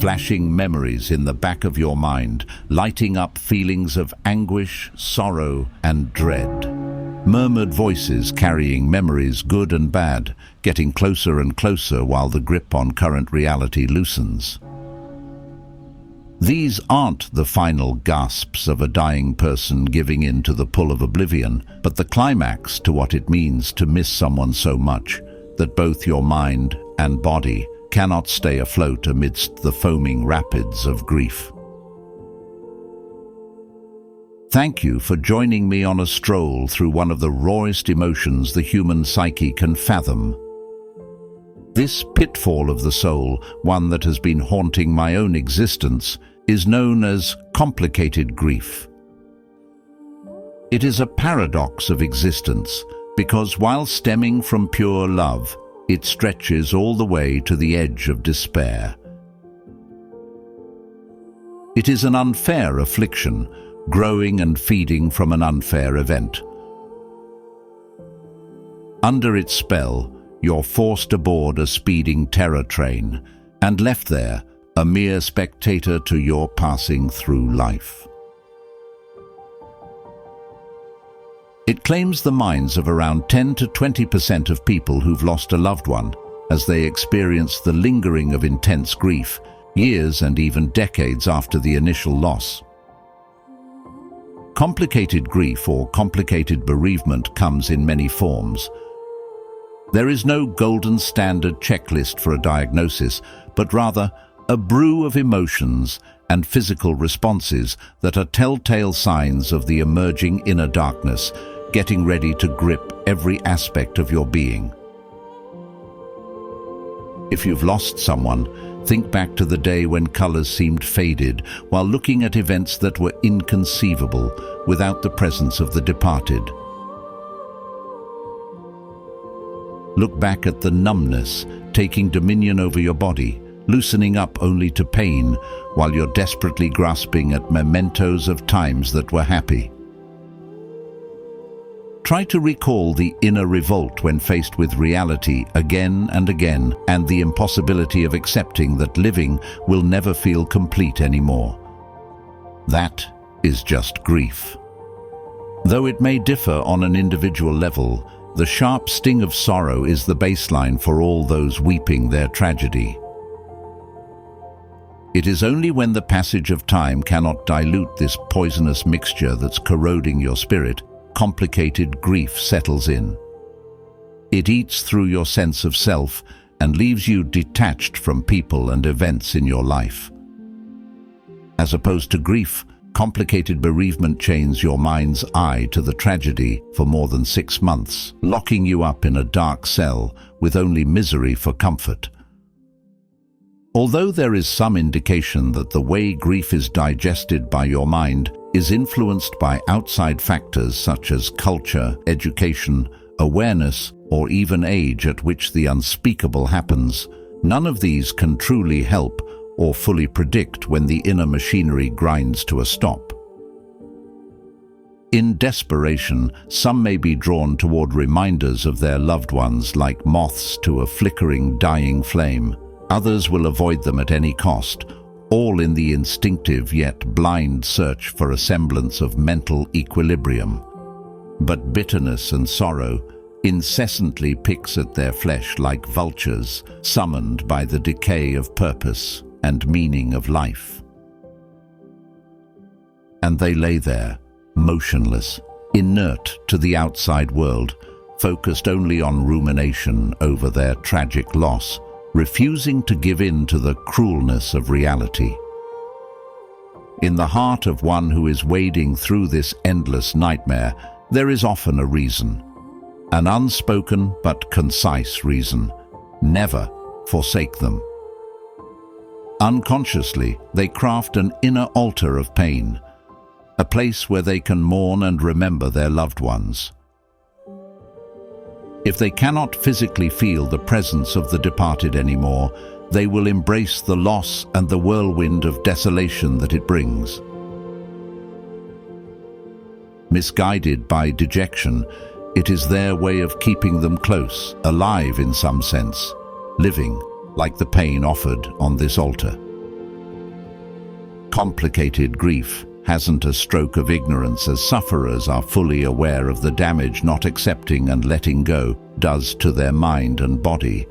flashing memories in the back of your mind, lighting up feelings of anguish, sorrow, and dread. Murmured voices carrying memories, good and bad, getting closer and closer while the grip on current reality loosens. These aren't the final gasps of a dying person giving in to the pull of oblivion, but the climax to what it means to miss someone so much that both your mind and body cannot stay afloat amidst the foaming rapids of grief. Thank you for joining me on a stroll through one of the rawest emotions the human psyche can fathom. This pitfall of the soul, one that has been haunting my own existence, is known as complicated grief. It is a paradox of existence because while stemming from pure love, it stretches all the way to the edge of despair. It is an unfair affliction, growing and feeding from an unfair event. Under its spell, you're forced aboard a speeding terror train and left there, a mere spectator to your passing through life. It claims the minds of around 10 to 20% of people who've lost a loved one as they experience the lingering of intense grief, years and even decades after the initial loss. Complicated grief or complicated bereavement comes in many forms. There is no golden standard checklist for a diagnosis, but rather a brew of emotions and physical responses that are telltale signs of the emerging inner darkness, getting ready to grip every aspect of your being. If you've lost someone, think back to the day when colors seemed faded while looking at events that were inconceivable without the presence of the departed. Look back at the numbness taking dominion over your body, loosening up only to pain while you're desperately grasping at mementos of times that were happy. Try to recall the inner revolt when faced with reality again and again, and the impossibility of accepting that living will never feel complete anymore. That is just grief. Though it may differ on an individual level, the sharp sting of sorrow is the baseline for all those weeping their tragedy. It is only when the passage of time cannot dilute this poisonous mixture that's corroding your spirit, complicated grief settles in. It eats through your sense of self and leaves you detached from people and events in your life. As opposed to grief, complicated bereavement chains your mind's eye to the tragedy for more than 6 months, locking you up in a dark cell with only misery for comfort. Although there is some indication that the way grief is digested by your mind is influenced by outside factors such as culture, education, awareness, or even age at which the unspeakable happens, none of these can truly help or fully predict when the inner machinery grinds to a stop. In desperation, some may be drawn toward reminders of their loved ones like moths to a flickering, dying flame. Others will avoid them at any cost, all in the instinctive yet blind search for a semblance of mental equilibrium. But bitterness and sorrow incessantly picks at their flesh like vultures, summoned by the decay of purpose and meaning of life. And they lay there, motionless, inert to the outside world, focused only on rumination over their tragic loss, refusing to give in to the cruelness of reality. In the heart of one who is wading through this endless nightmare, there is often a reason, an unspoken but concise reason: never forsake them. Unconsciously, they craft an inner altar of pain, a place where they can mourn and remember their loved ones. If they cannot physically feel the presence of the departed anymore, they will embrace the loss and the whirlwind of desolation that it brings. Misguided by dejection, it is their way of keeping them close, alive in some sense, living like the pain offered on this altar. Complicated grief hasn't a stroke of ignorance, as sufferers are fully aware of the damage not accepting and letting go does to their mind and body.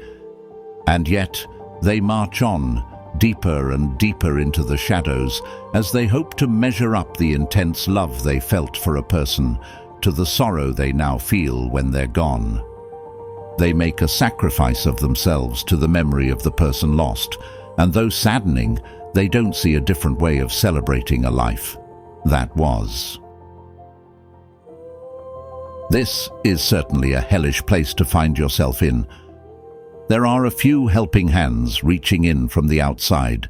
And yet, they march on, deeper and deeper into the shadows, as they hope to measure up the intense love they felt for a person to the sorrow they now feel when they're gone. They make a sacrifice of themselves to the memory of the person lost, and though saddening, they don't see a different way of celebrating a life that was. This is certainly a hellish place to find yourself in. There are a few helping hands reaching in from the outside.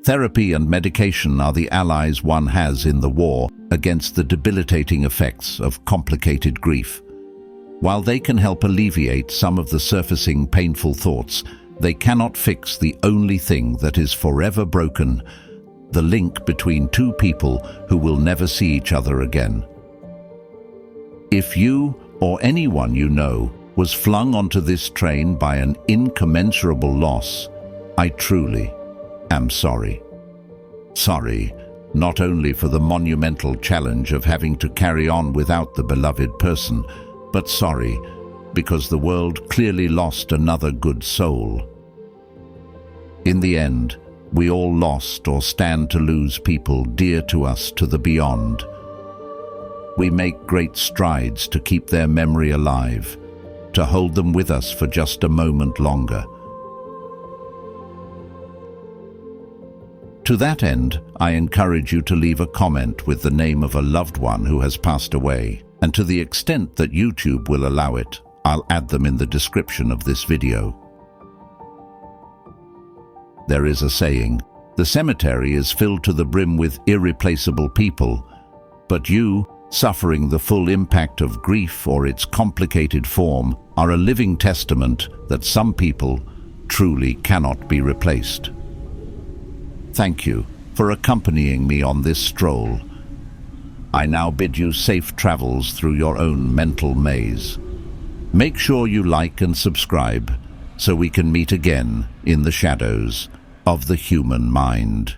Therapy and medication are the allies one has in the war against the debilitating effects of complicated grief. While they can help alleviate some of the surfacing painful thoughts, they cannot fix the only thing that is forever broken: the link between two people who will never see each other again. If you, or anyone you know, was flung onto this train by an incommensurable loss, I truly am sorry. Sorry, not only for the monumental challenge of having to carry on without the beloved person, but sorry because the world clearly lost another good soul. In the end, we all lost or stand to lose people dear to us to the beyond. We make great strides to keep their memory alive, to hold them with us for just a moment longer. To that end, I encourage you to leave a comment with the name of a loved one who has passed away, and to the extent that YouTube will allow it, I'll add them in the description of this video. There is a saying, the cemetery is filled to the brim with irreplaceable people, but you, suffering the full impact of grief or its complicated form, are a living testament that some people truly cannot be replaced. Thank you for accompanying me on this stroll. I now bid you safe travels through your own mental maze. Make sure you like and subscribe so we can meet again in the shadows of the human mind.